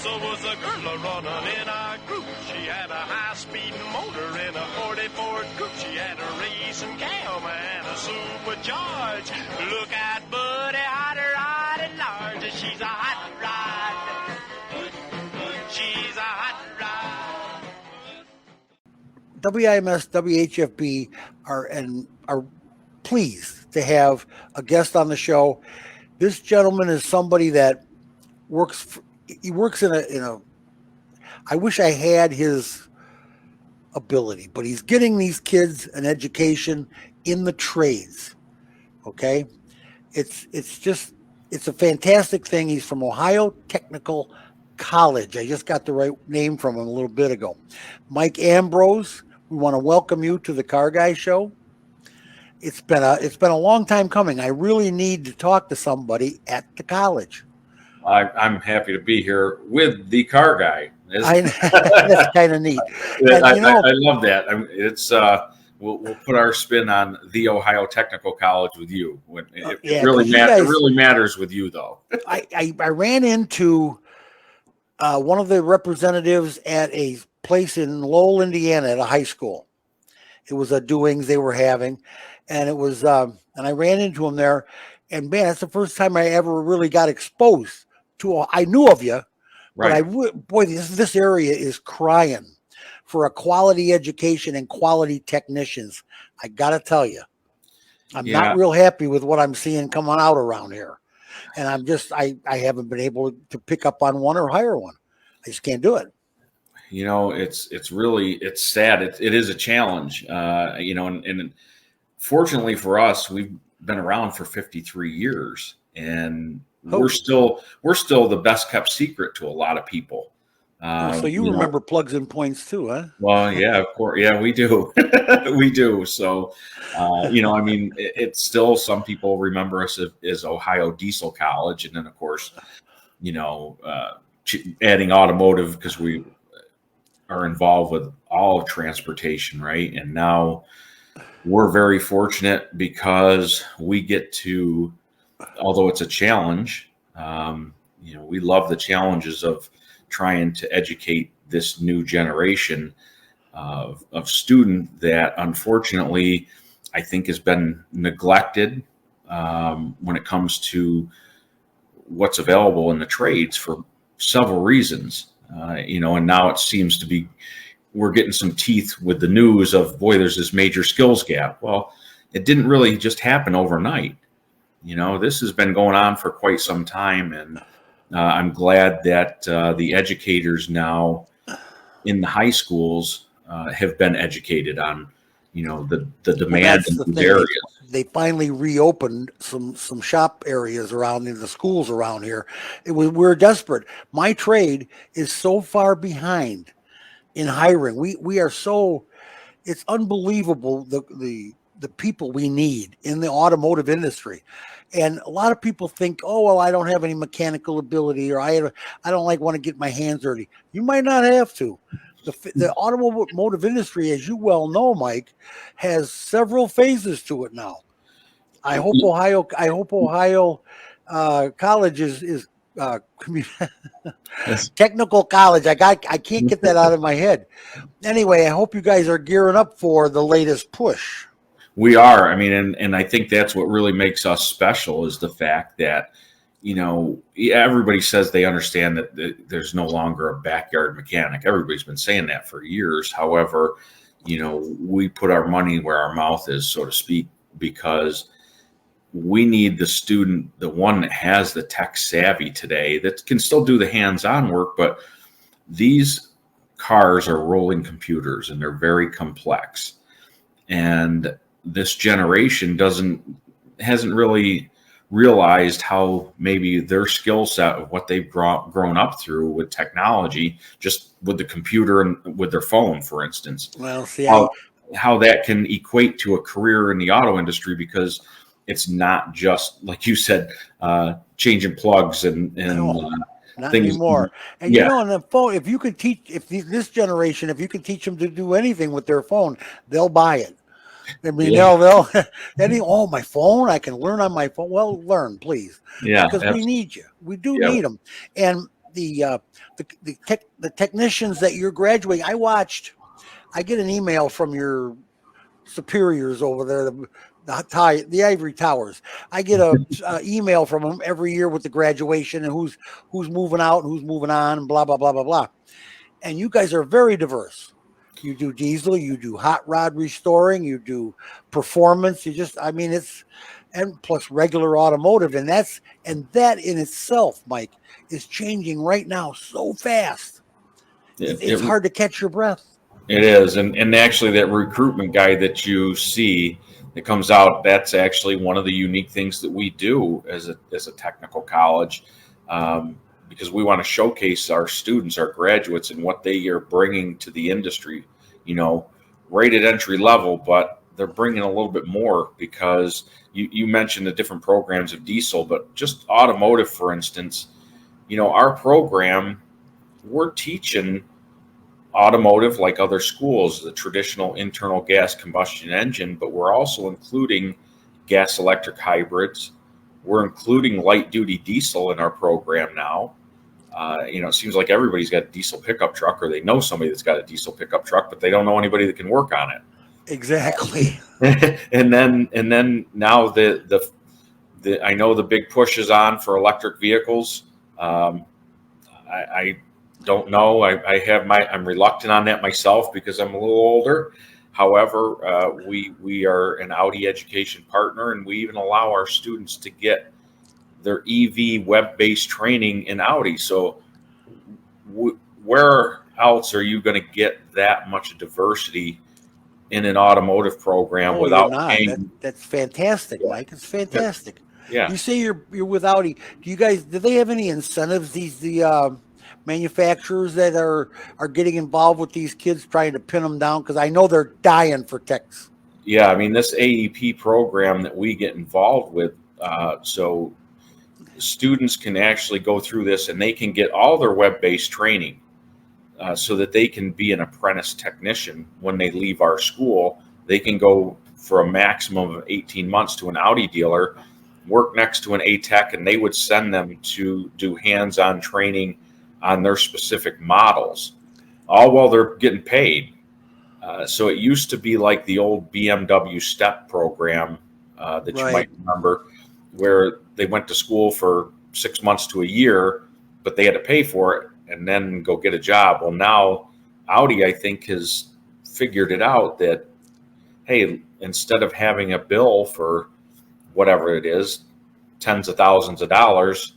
Was a girl running in our group. She had a high-speed motor in a 40 Ford coupe. She had a racing cam and a supercharged. Look at Buddy, hot rod and large. She's a hot rod. She's a hot rod. WIMS, WHFB are pleased to have a guest on the show. This gentleman is somebody that works in a I wish I had his ability, but he's getting these kids an education in the trades. Okay. It's a fantastic thing. He's from Ohio Technical College. I just got the right name from him a little bit ago. Mike Ambrose, we want to welcome you to the Carguy Show. It's been a long time coming. I really need to talk to somebody at the college. I'm happy to be here with the Carguy. That's kind of neat. I love that. It's we'll put our spin on the Ohio Technical College with you. It really matters with you, though. I ran into one of the representatives at a place in Lowell, Indiana, at a high school. It was a doings they were having, and it was and I ran into him there. And man, that's the first time I ever really got exposed to. I knew of you, right? But this area is crying for a quality education and quality technicians. I got to tell you, I'm not real happy with what I'm seeing coming out around here, and I haven't been able to pick up on one or hire one. I just can't do it. It's really sad. It is a challenge. And fortunately for us, we've been around for 53 years, and we're still the best kept secret to a lot of people. So you remember plugs and points too, huh? Well, yeah, of course. Yeah, we do. We do. So, it's still, some people remember us as Ohio Diesel College. And then, of course, adding automotive, because we are involved with all of transportation, right? And now we're very fortunate because we get to, although it's a challenge, we love the challenges of trying to educate this new generation of student that unfortunately I think has been neglected when it comes to what's available in the trades for several reasons. And now it seems to be, we're getting some teeth with the news of, boy, there's this major skills gap. Well, it didn't really just happen overnight. This has been going on for quite some time, and I'm glad that the educators now in the high schools have been educated on, the demand in these areas. They finally reopened some shop areas around in the schools around here. We're desperate. My trade is so far behind in hiring. We are so, it's unbelievable the people we need in the automotive industry. And a lot of people think, oh, well, I don't have any mechanical ability, or I don't want to get my hands dirty. You might not have to. The automotive industry, as you well know, Mike, has several phases to it now. I hope Ohio College is Technical College. I can't get that out of my head. Anyway, I hope you guys are gearing up for the latest push. We are. And I think that's what really makes us special, is the fact that, everybody says they understand that there's no longer a backyard mechanic. Everybody's been saying that for years. However, we put our money where our mouth is, so to speak, because we need the student, the one that has the tech savvy today, that can still do the hands-on work, but these cars are rolling computers and they're very complex. And this generation hasn't really realized how maybe their skill set of what they've grown up through with technology, just with the computer and with their phone, for instance, well, see, how that can equate to a career in the auto industry, because it's not just, like you said, changing plugs and not things anymore. And on the phone, if you could teach, this generation, if you could teach them to do anything with their phone, they'll buy it. I mean, Yeah. oh, my phone, I can learn on my phone. Well, learn, please, Yeah, because we need you. We do yeah, need them. And the technicians that you're graduating, I get an email from your superiors over there, the ivory towers. I get a email from them every year with the graduation and who's moving out and who's moving on and blah blah blah blah blah. And you guys are very diverse. You do diesel, you do hot rod restoring, you do performance. I mean, and plus regular automotive, and that in itself, Mike, is changing right now so fast. it, It's it, hard to catch your breath. it is. And actually, that recruitment guide that you see that comes out, that's actually one of the unique things that we do as a technical college, because we want to showcase our students, our graduates, and what they are bringing to the industry. You know, rated entry level, but they're bringing a little bit more because you mentioned the different programs of diesel, but just automotive, for instance, our program, we're teaching automotive like other schools, the traditional internal gas combustion engine, but we're also including gas electric hybrids. We're including light duty diesel in our program now. It seems like everybody's got a diesel pickup truck, or they know somebody that's got a diesel pickup truck, but they don't know anybody that can work on it. Exactly. and then now the I know the big push is on for electric vehicles. I don't know. I'm reluctant on that myself because I'm a little older. However, we are an Audi education partner, and we even allow our students to get their EV web-based training in Audi. So where else are you going to get that much diversity in an automotive program You're without not. paying? That's fantastic, Mike. It's fantastic. Yeah. You say you're with Audi. Do they have any incentives? The manufacturers that are getting involved with these kids, trying to pin them down, because I know they're dying for techs. Yeah, I mean, this AEP program that we get involved with, so students can actually go through this and they can get all their web-based training, so that they can be an apprentice technician when they leave our school. They can go for a maximum of 18 months to an Audi dealer, work next to an A-Tech, and they would send them to do hands-on training on their specific models, all while they're getting paid. So it used to be like the old BMW STEP program that you might remember, where they went to school for 6 months to a year, but they had to pay for it and then go get a job. Well, now Audi, I think, has figured it out that, hey, instead of having a bill for whatever it is, tens of thousands of dollars,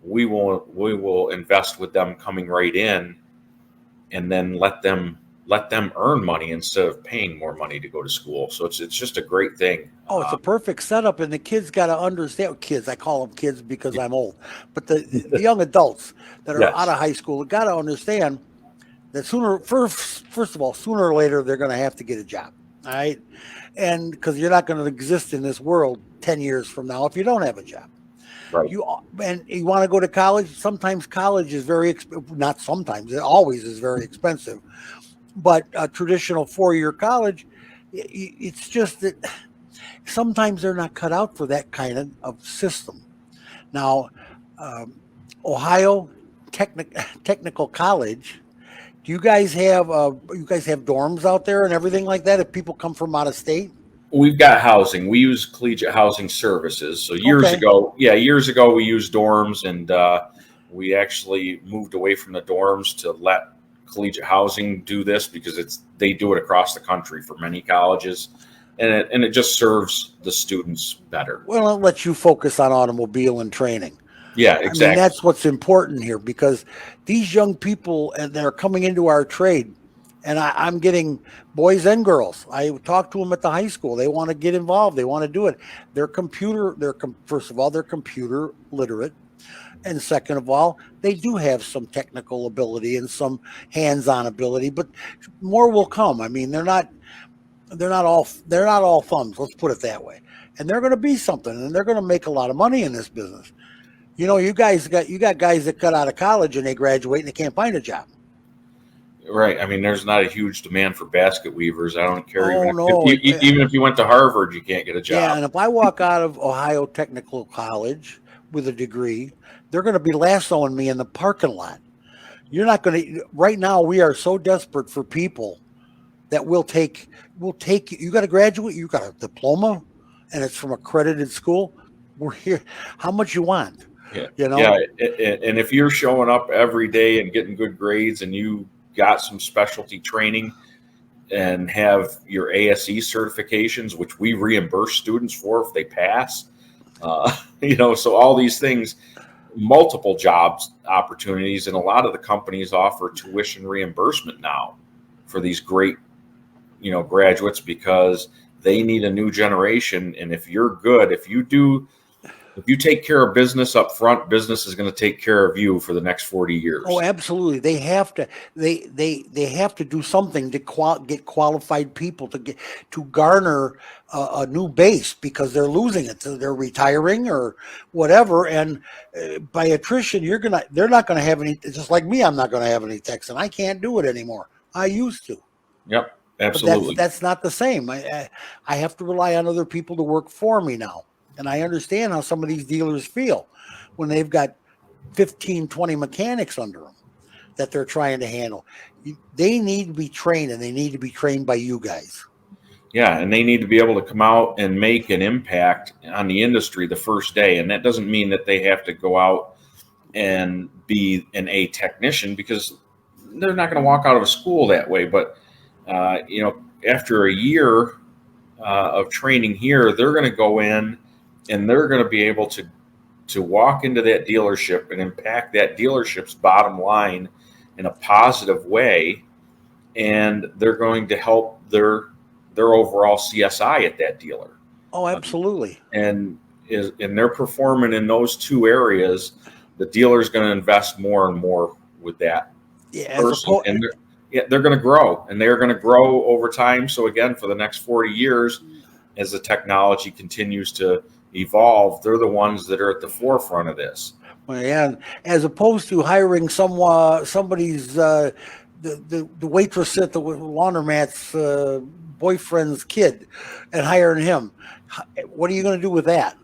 we will invest with them coming right in, and then let them earn money instead of paying more money to go to school. So it's just a great thing. Oh, it's a perfect setup, and the kids got to understand. Kids, I call them kids because I'm old, but the young adults that are out of high school got to understand that first of all, sooner or later they're going to have to get a job, all right? And because you're not going to exist in this world 10 years from now if you don't have a job. Right. You want to go to college. Sometimes college is not sometimes, it always is very expensive. But a traditional 4-year college, it's just that sometimes they're not cut out for that kind of system. Now, Ohio Technical College, do you guys have dorms out there and everything like that if people come from out of state? We've got housing. We use Collegiate Housing Services. So years ago we used dorms, and we actually moved away from the dorms to let Collegiate Housing do this because they do it across the country for many colleges, and it just serves the students better. Well, it lets you focus on automobile and training. Yeah, exactly. I mean, that's what's important here, because these young people, and they're coming into our trade, and I'm getting boys and girls. I talk to them at the high school. They want to get involved. They want to do it. First of all, they're computer literate. And second of all, they do have some technical ability and some hands-on ability, but more will come. I mean, they're not all thumbs. Let's put it that way. And they're going to be something, and they're going to make a lot of money in this business. You got guys that cut out of college and they graduate and they can't find a job. Right. I mean, there's not a huge demand for basket weavers. I don't care. Oh Even no. even if you went to Harvard, you can't get a Yeah, job. and if I walk out of Ohio Technical College with a degree, they're going to be lassoing me in the parking lot. You're not going to. Right now, we are so desperate for people that we'll take. You got a graduate, you got a diploma, and it's from accredited school. We're here. How much you want? Yeah. You Yeah. know. And if you're showing up every day and getting good grades and you got some specialty training and have your ASE certifications, which we reimburse students for if they pass, so all these things, multiple jobs opportunities, and a lot of the companies offer tuition reimbursement now for these great, graduates because they need a new generation. And if you're good, if you take care of business up front, business is going to take care of you for the next 40 years. Oh, absolutely. They have to. They have to do something to get qualified people to garner a new base because they're losing it. So they're retiring or whatever, and by attrition, they're not gonna have any. Just like me, I'm not gonna have any techs, and I can't do it anymore. I used to. Yep, But absolutely. that's not the same. I have to rely on other people to work for me now. And I understand how some of these dealers feel when they've got 15, 20 mechanics under them that they're trying to handle. They need to be trained, and they need to be trained by you guys. Yeah, and they need to be able to come out and make an impact on the industry the first day. And that doesn't mean that they have to go out and be an A technician, because they're not going to walk out of a school that way. But, after a year of training here, they're going to go in and they're going to be able to walk into that dealership and impact that dealership's bottom line in a positive way. And they're going to help their overall CSI at that dealer. Oh, absolutely. And they're performing in those two areas, the dealer's going to invest more and more with that person. And they're going to grow, and they're going to grow over time. So again, for the next 40 years, as the technology continues to evolve, they're the ones that are at the forefront of this. Well, yeah, as opposed to hiring somebody's the waitress at the laundromat's boyfriend's kid and hiring him. What are you going to do with that?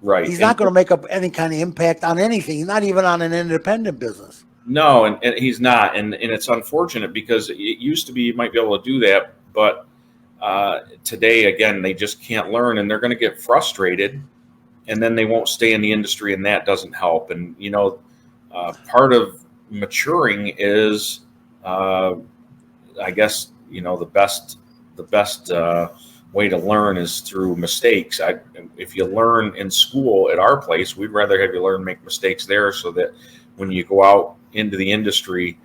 Right. He's not going to make up any kind of impact on anything, not even on an independent business. No, and he's not. And it's unfortunate because it used to be you might be able to do that, but today, again, they just can't learn, and they're going to get frustrated, and then they won't stay in the industry, and that doesn't help. And, part of maturing is, I guess, the best way to learn is through mistakes. If you learn in school at our place, we'd rather have you learn make mistakes there, so that when you go out into the industry,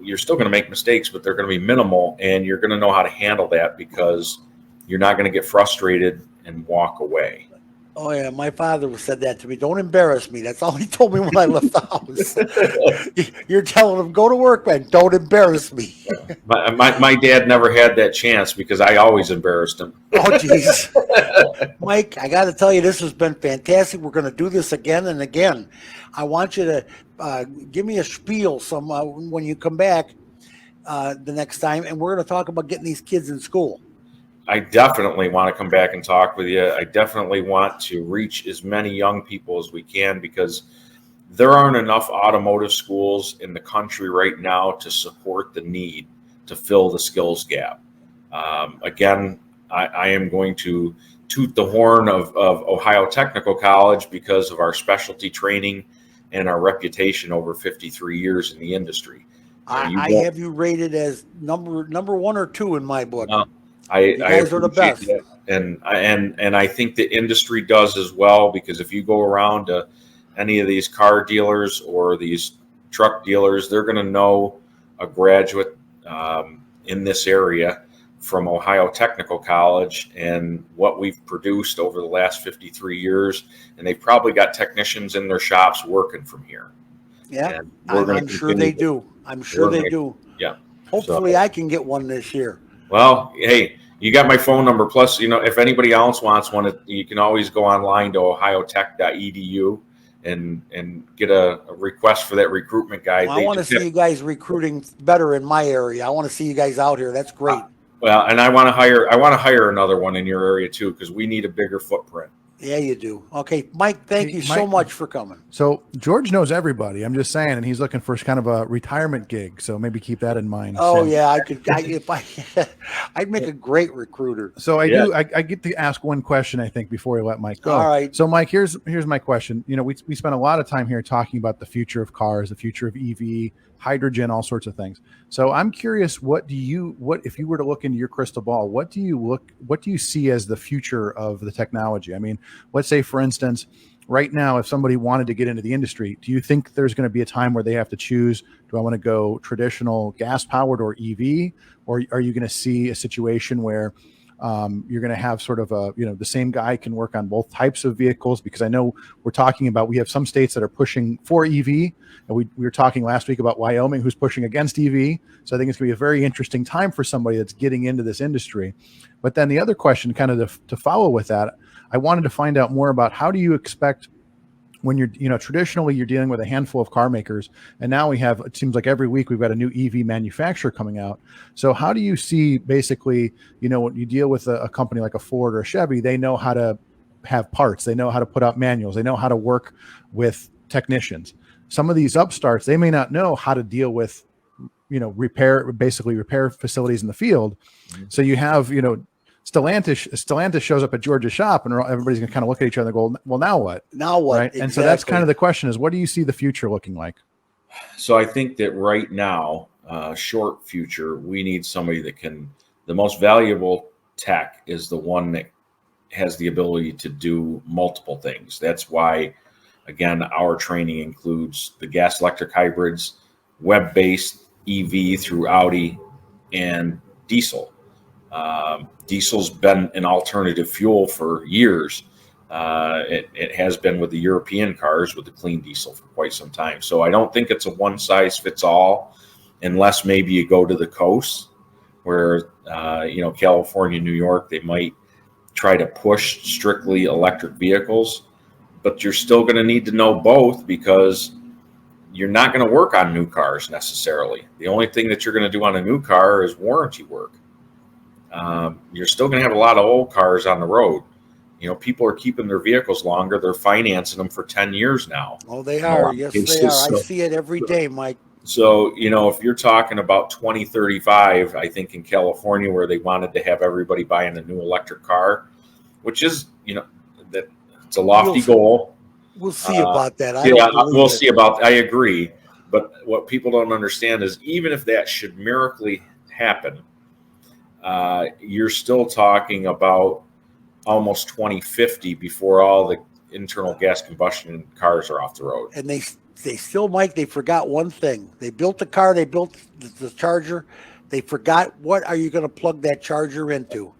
you're still going to make mistakes, but they're going to be minimal, and you're going to know how to handle that because you're not going to get frustrated and walk away. Oh, yeah. My father said that to me. Don't embarrass me. That's all he told me when I left the house. You're telling him, go to work, man. Don't embarrass me. My dad never had that chance because I always embarrassed him. Oh, jeez. Mike, I got to tell you, this has been fantastic. We're going to do this again and again. I want you to give me a spiel when you come back the next time, and we're going to talk about getting these kids in school. I definitely want to come back and talk with you. I definitely want to reach as many young people as we can, because there aren't enough automotive schools in the country right now to support the need to fill the skills gap. Again, I am going to toot the horn of Ohio Technical College because of our specialty training and our reputation over 53 years in the industry. I have you rated as number 1 or 2 in my book. You guys are the best. That. And I think the industry does as well, because if you go around to any of these car dealers or these truck dealers, they're going to know a graduate in this area from Ohio Technical College and what we've produced over the last 53 years. And they've probably got technicians in their shops working from here. Yeah, I'm sure they do. I'm sure they do. Yeah. Hopefully I can get one this year. Well, hey, you got my phone number. Plus, if anybody else wants one, you can always go online to ohiotech.edu and get a request for that recruitment guy. Well, I want to see you guys recruiting better in my area. I want to see you guys out here. That's great. Well, and I want to hire another one in your area too, because we need a bigger footprint. Yeah, you do. Okay, Mike, thank you so much for coming. So George knows everybody. I'm just saying, and he's looking for kind of a retirement gig. So maybe keep that in mind. Oh yeah, I'd make a great recruiter. So I get to ask one question, I think, before we let Mike go. All right. So Mike, here's my question. You know, we spent a lot of time here talking about the future of cars, the future of EV, hydrogen, all sorts of things. So I'm curious, what if you were to look into your crystal ball, what do you see as the future of the technology? I mean, let's say, for instance, right now, if somebody wanted to get into the industry, do you think there's going to be a time where they have to choose, do I want to go traditional gas powered or EV, or are you going to see a situation where you're going to have sort of the same guy can work on both types of vehicles? Because I know we have some states that are pushing for EV, and we were talking last week about Wyoming, who's pushing against EV. So I think it's going to be a very interesting time for somebody that's getting into this industry. But then the other question, kind of to follow with that, I wanted to find out more about, how do you expect, when you're, traditionally you're dealing with a handful of car makers, and now it seems like every week we've got a new EV manufacturer coming out. So how do you see, basically, when you deal with a company like a Ford or a Chevy, they know how to have parts, they know how to put out manuals, they know how to work with technicians. Some of these upstarts, they may not know how to deal with, repair facilities in the field. So you have, Stellantis shows up at George's shop, and everybody's going to kind of look at each other and go, well, now what? Now what? Right? Exactly. And so that's kind of the question, is what do you see the future looking like? So I think that right now, short future, we need somebody that the most valuable tech is the one that has the ability to do multiple things. That's why, again, our training includes the gas electric hybrids, web-based EV through Audi, and diesel. Diesel's been an alternative fuel for years. It has been with the European cars with the clean diesel for quite some time. So I don't think it's a one size fits all, unless maybe you go to the coast where, California, New York, they might try to push strictly electric vehicles, but you're still going to need to know both, because you're not going to work on new cars necessarily. The only thing that you're going to do on a new car is warranty work. You're still going to have a lot of old cars on the road. People are keeping their vehicles longer. They're financing them for 10 years now. Oh, they are. Yes, they are. I see it every day, Mike. So, if you're talking about 2035, I think in California, where they wanted to have everybody buying a new electric car, which is, that it's a lofty goal. We'll see about that. We'll see about. I agree. But what people don't understand is, even if that should miraculously happen, you're still talking about almost 2050 before all the internal gas combustion cars are off the road. And they still, Mike, they forgot one thing. They built the car, they built the charger. They forgot, what are you going to plug that charger into?